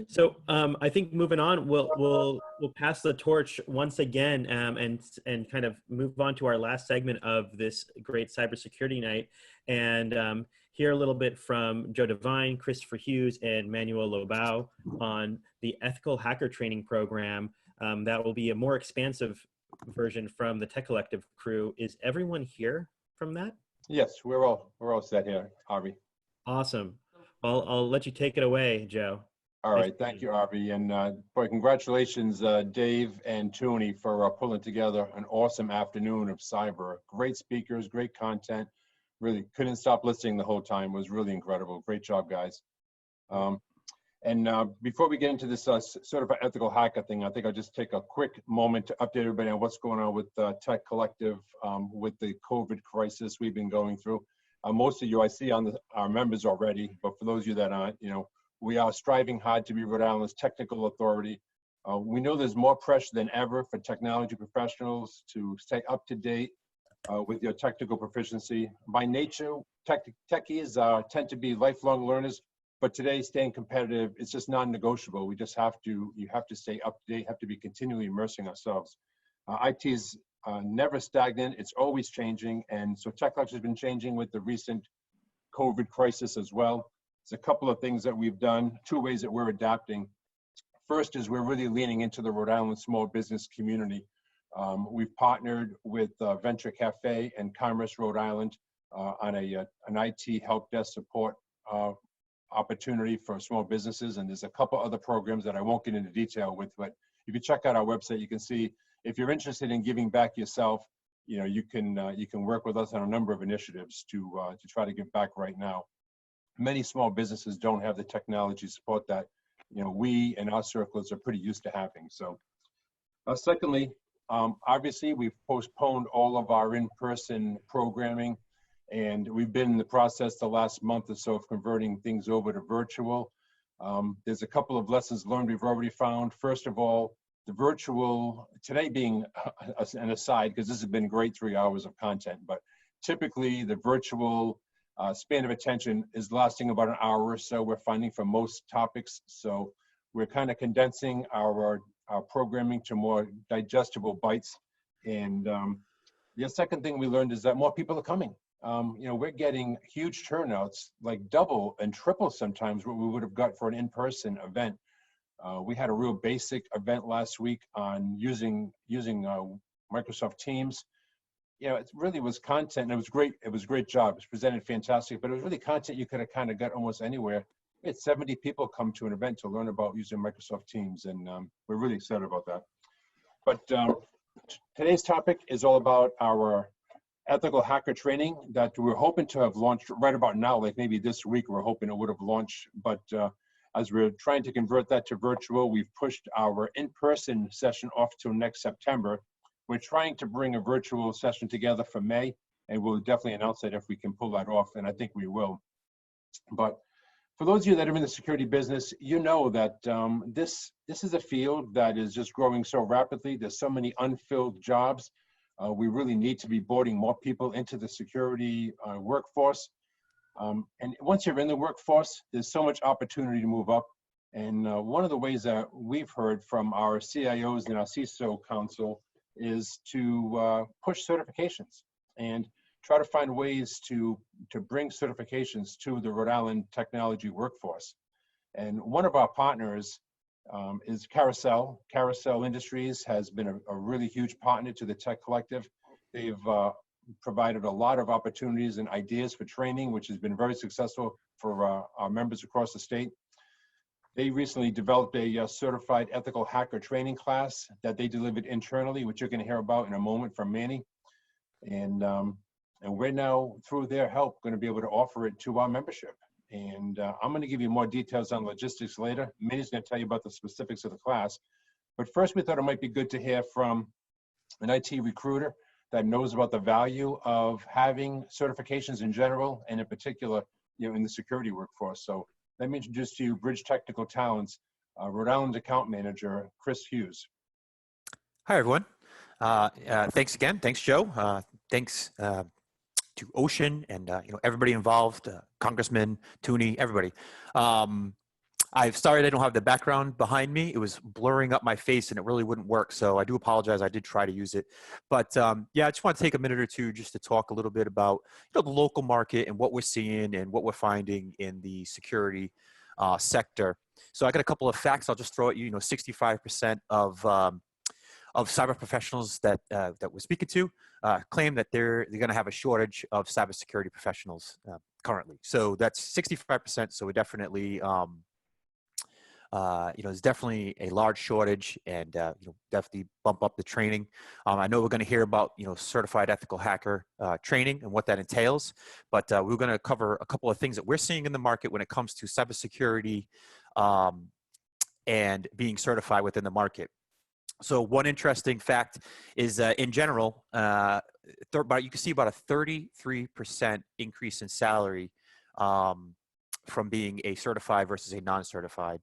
So I think moving on, we'll pass the torch once again, and kind of move on to our last segment of this great cybersecurity night, and hear a little bit from Joe Devine, Christopher Hughes, and Manuel Lobao on the ethical hacker training program. That will be a more expansive version from the Tech Collective crew. Is everyone here from that? Yes, we're all set here, Harvey. Awesome. I'll let you take it away, Joe. All right, thank you, Harvey, and boy, congratulations, Dave and Tony, for pulling together an awesome afternoon of cyber. Great speakers, great content. Really couldn't stop listening the whole time. It was really incredible. Great job, guys. And before we get into this sort of ethical hacker thing, I think I'll just take a quick moment to update everybody on what's going on with Tech Collective with the COVID crisis we've been going through. Most of you I see on our members already, but for those of you that aren't, we are striving hard to be Rhode Island's technical authority. We know there's more pressure than ever for technology professionals to stay up to date with your technical proficiency. By nature, techies tend to be lifelong learners, but today staying competitive is just non-negotiable. You have to stay up to date, have to be continually immersing ourselves. IT is never stagnant, it's always changing, and so Tech Collective has been changing with the recent COVID crisis as well. There's a couple of things that we've done, two ways that we're adapting. First is we're really leaning into the Rhode Island small business community. We've partnered with Venture Cafe and Commerce Rhode Island on an IT help desk support opportunity for small businesses, and there's a couple other programs that I won't get into detail with, but if you check out our website, you can see if you're interested in giving back yourself, you can work with us on a number of initiatives to try to give back right now. Many small businesses don't have the technology support that we in our circles are pretty used to having. So, secondly, obviously we've postponed all of our in-person programming, and we've been in the process the last month or so of converting things over to virtual. There's a couple of lessons learned we've already found. First of all, the virtual, today being an aside, because this has been great 3 hours of content, but typically the virtual span of attention is lasting about an hour or so, we're finding, for most topics. So we're kind of condensing our programming to more digestible bites. And the second thing we learned is that more people are coming. We're getting huge turnouts, like double and triple sometimes what we would have got for an in-person event. We had a real basic event last week on using Microsoft Teams. It really was content, and it was great. It was a great job. It was presented fantastic, but it was really content you could have kind of got almost anywhere. We had 70 people come to an event to learn about using Microsoft Teams, and we're really excited about that. But today's topic is all about our ethical hacker training that we're hoping to have launched right about now, like maybe this week. We're hoping it would have launched, but as we're trying to convert that to virtual, we've pushed our in-person session off till next September. We're trying to bring a virtual session together for May, and we'll definitely announce that if we can pull that off, and I think we will. But for those of you that are in the security business, you know that this is a field that is just growing so rapidly. There's so many unfilled jobs. We really need to be boarding more people into the security workforce. And once you're in the workforce, there's so much opportunity to move up. And one of the ways that we've heard from our CIOs and our CISO council is to push certifications and try to find ways to bring certifications to the Rhode Island technology workforce. And one of our partners is Carousel. Carousel Industries has been a really huge partner to the Tech Collective. They've provided a lot of opportunities and ideas for training, which has been very successful for our members across the state. They recently developed a certified ethical hacker training class that they delivered internally, which you're going to hear about in a moment from Manny. And we're now, through their help, going to be able to offer it to our membership. And I'm going to give you more details on logistics later. Manny's going to tell you about the specifics of the class. But first, we thought it might be good to hear from an IT recruiter that knows about the value of having certifications in general, and in particular, in the security workforce. So let me introduce to you Bridge Technical Talents, Rhode Island Account Manager, Chris Hughes. Hi, everyone. Thanks again. Thanks, Joe. Thanks to Ocean and everybody involved, Congressman, Tooney, everybody. I'm sorry I don't have the background behind me. It was blurring up my face and it really wouldn't work. So I do apologize. I did try to use it. But yeah, I just want to take a minute or two just to talk a little bit about the local market and what we're seeing and what we're finding in the security sector. So I got a couple of facts I'll just throw at you. 65% of cyber professionals that we're speaking to claim that they're going to have a shortage of cybersecurity professionals currently. So that's 65%. So we're definitely there's definitely a large shortage, and definitely bump up the training. I know we're going to hear about certified ethical hacker training and what that entails, but we're going to cover a couple of things that we're seeing in the market when it comes to cybersecurity and being certified within the market. So one interesting fact is in general, you can see about a 33% increase in salary from being a certified versus a non-certified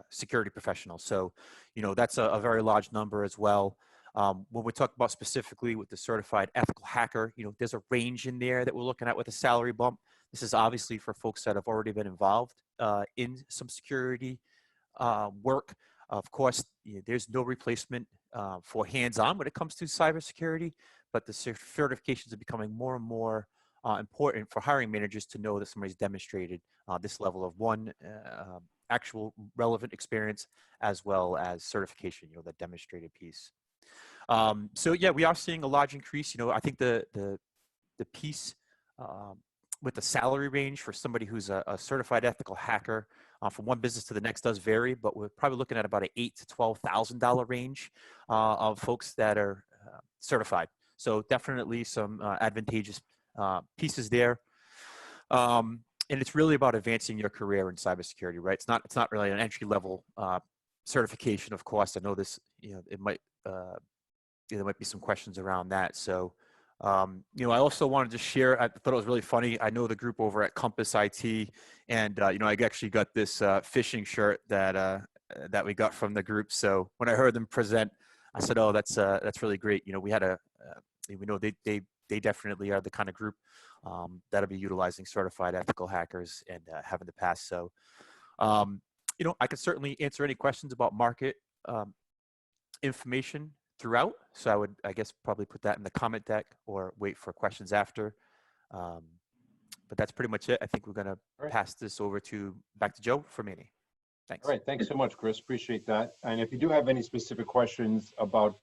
security professional. So, that's a very large number as well. When we talk about specifically with the certified ethical hacker, there's a range in there that we're looking at with a salary bump. This is obviously for folks that have already been involved in some security work. Of course, there's no replacement for hands-on when it comes to cybersecurity, but the certifications are becoming more and more important for hiring managers to know that somebody's demonstrated this level of actual relevant experience as well as certification, that demonstrated piece. So yeah, we are seeing a large increase. I think the piece with the salary range for somebody who's a certified ethical hacker from one business to the next does vary, but we're probably looking at about an $8,000 to $12,000 range of folks that are certified. So definitely some advantageous pieces there. And it's really about advancing your career in cybersecurity, right? It's not really an entry level certification. Of course, I know this. It might there might be some questions around that. So, I also wanted to share. I thought it was really funny. I know the group over at Compass IT, and I actually got this phishing shirt that we got from the group. So when I heard them present, I said, "Oh, that's really great." We had we know they definitely are the kind of group that'll be utilizing certified ethical hackers and have in the past. So, I could certainly answer any questions about market information throughout. So I would, I guess, probably put that in the comment deck or wait for questions after. But that's pretty much it. I think we're going to pass this over back to Joe for Manny. Thanks. All right. Thanks so much, Chris. Appreciate that. And if you do have any specific questions about,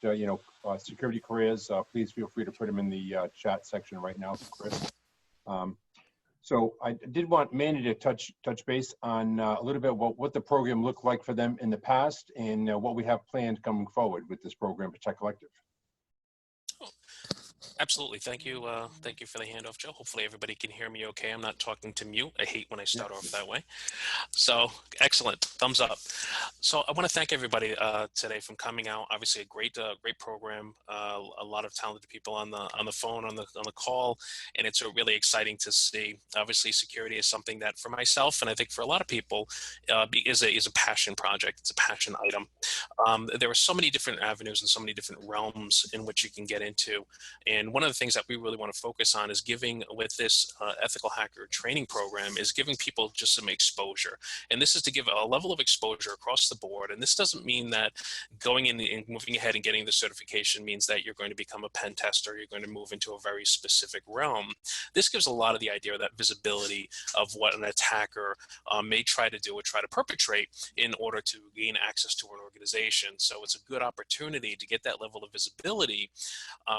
security careers, please feel free to put them in the chat section right now for Chris. So I did want Manny to touch base on a little bit about what the program looked like for them in the past and what we have planned coming forward with this program for Tech Collective. Absolutely. Thank you. Thank you for the handoff, Joe. Hopefully everybody can hear me okay. I'm not talking to mute. I hate when I start off that way. So excellent. Thumbs up. So I want to thank everybody today from coming out. Obviously a great program. A lot of talented people on the phone, on the call, and it's really exciting to see. Obviously security is something that for myself, and I think for a lot of people, is a passion project. It's a passion item. There are so many different avenues and so many different realms in which you can get into. And one of the things that we really want to focus on is giving, with this ethical hacker training program, is giving people just some exposure. And this is to give a level of exposure across the board. And this doesn't mean that going in and moving ahead and getting the certification means that you're going to become a pen tester, you're going to move into a very specific realm. This gives a lot of the idea of that visibility of what an attacker may try to do or try to perpetrate in order to gain access to an organization. So it's a good opportunity to get that level of visibility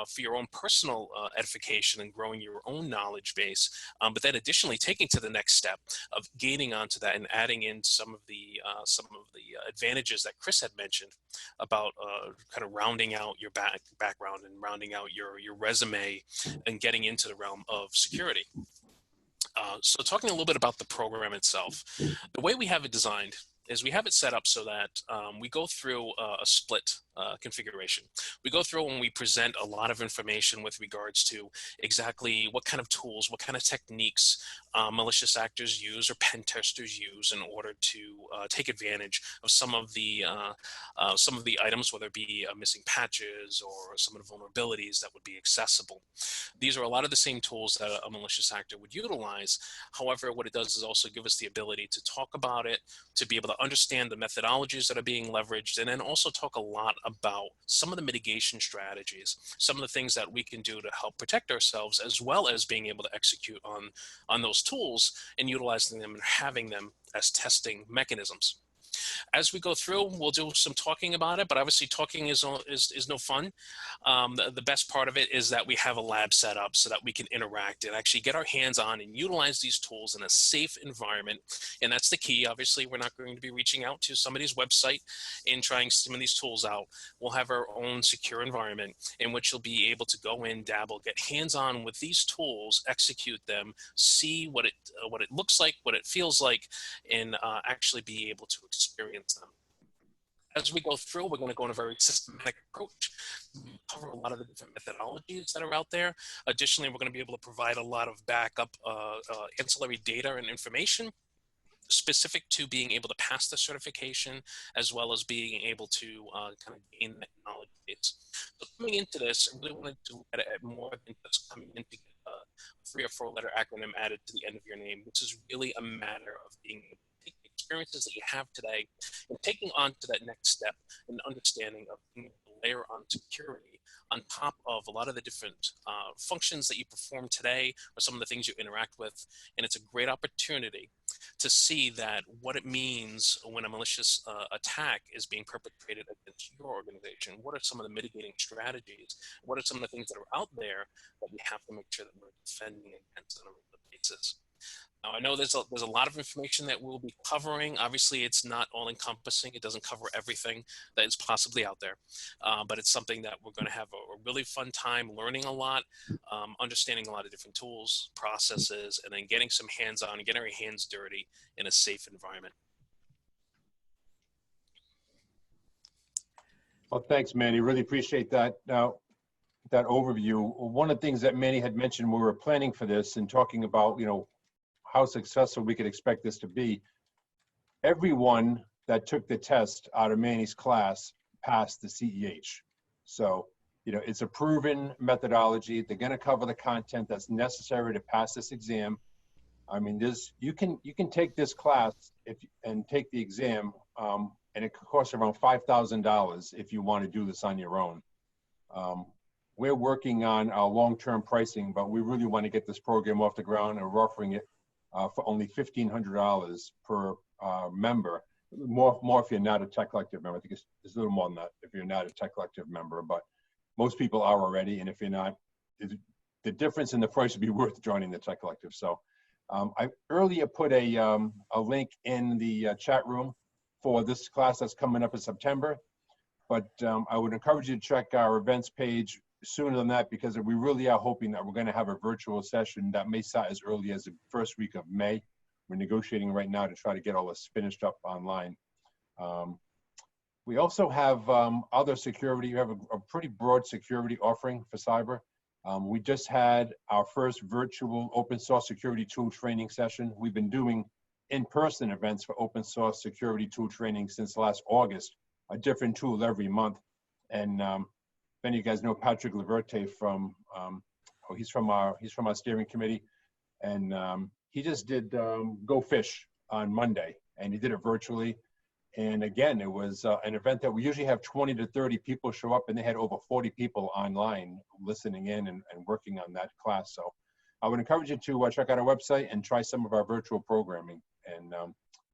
for your own personal edification and growing your own knowledge base, but then additionally taking to the next step of gaining onto that and adding in some of the advantages that Chris had mentioned about kind of rounding out your background and rounding out your resume and getting into the realm of security. So talking a little bit about the program itself, the way we have it designed is we have it set up so that we go through a split configuration. We go through and we present a lot of information with regards to exactly what kind of tools, what kind of techniques malicious actors use or pen testers use in order to take advantage of some of the items, whether it be missing patches or some of the vulnerabilities that would be accessible. These are a lot of the same tools that a malicious actor would utilize. However, what it does is also give us the ability to talk about it, to be able to understand the methodologies that are being leveraged, and then also talk a lot about some of the mitigation strategies, some of the things that we can do to help protect ourselves, as well as being able to execute on those tools and utilizing them and having them as testing mechanisms. As we go through, we'll do some talking about it, but obviously talking is no fun. The best part of it is that we have a lab set up so that we can interact and actually get our hands on and utilize these tools in a safe environment. And that's the key. Obviously, we're not going to be reaching out to somebody's website and trying some of these tools out. We'll have our own secure environment in which you'll be able to go in, dabble, get hands on with these tools, execute them, see what it looks like, what it feels like, and actually be able to experience them. As we go through, we're going to go in a very systematic approach, cover a lot of the different methodologies that are out there. Additionally, we're going to be able to provide a lot of backup ancillary data and information specific to being able to pass the certification, as well as being able to kind of gain that knowledge base. So coming into this, I really wanted to look at it more than just coming in to get a 3 or 4 letter acronym added to the end of your name. This is really a matter of being able to take the experiences that you have today and taking on to that next step and understanding of being able to layer on security on top of a lot of the different functions that you perform today or some of the things you interact with. And it's a great opportunity to see that what it means when a malicious attack is being perpetrated against your organization. What are some of the mitigating strategies? What are some of the things that are out there that we have to make sure that we're defending against on a regular basis? Now, I know there's a lot of information that we'll be covering. Obviously, it's not all-encompassing. It doesn't cover everything that is possibly out there, but it's something that we're going to have a really fun time learning a lot, understanding a lot of different tools, processes, and then getting some hands-on and getting our hands dirty in a safe environment. Well, thanks, Manny. Really appreciate that. Now, that overview. One of the things that Manny had mentioned when we were planning for this and talking about, how successful we could expect this to be, everyone that took the test out of Manny's class passed the CEH. So, it's a proven methodology. They're going to cover the content that's necessary to pass this exam. I mean, you can take this class and take the exam, and it could cost around $5,000 if you want to do this on your own. We're working on our long-term pricing, but we really want to get this program off the ground, and we're offering it for only $1,500 per member. More if you're not a Tech Collective member. I think it's a little more than that if you're not a Tech Collective member, but most people are already, and if you're not, the difference in the price would be worth joining the Tech Collective. So I earlier put a link in the chat room for this class that's coming up in September, but I would encourage you to check our events page sooner than that, because we really are hoping that we're going to have a virtual session that may start as early as the first week of May. We're negotiating right now to try to get all this finished up online. We also have other security. We have a pretty broad security offering for cyber. We just had our first virtual open source security tool training session. We've been doing in-person events for open source security tool training since last August, a different tool every month. And if any of you guys know Patrick Laverte from, he's from our steering committee, and he just did Go Fish on Monday, and he did it virtually. And again, it was an event that we usually have 20 to 30 people show up, and they had over 40 people online listening in and working on that class. So I would encourage you to check out our website and try some of our virtual programming. And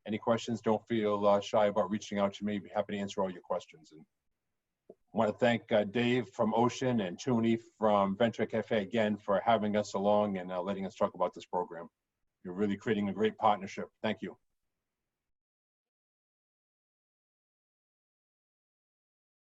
any questions, don't feel shy about reaching out to me. I'd be happy to answer all your questions. And I want to thank Dave from Ocean and Toonie from Venture Cafe again for having us along and letting us talk about this program. You're really creating a great partnership. Thank you.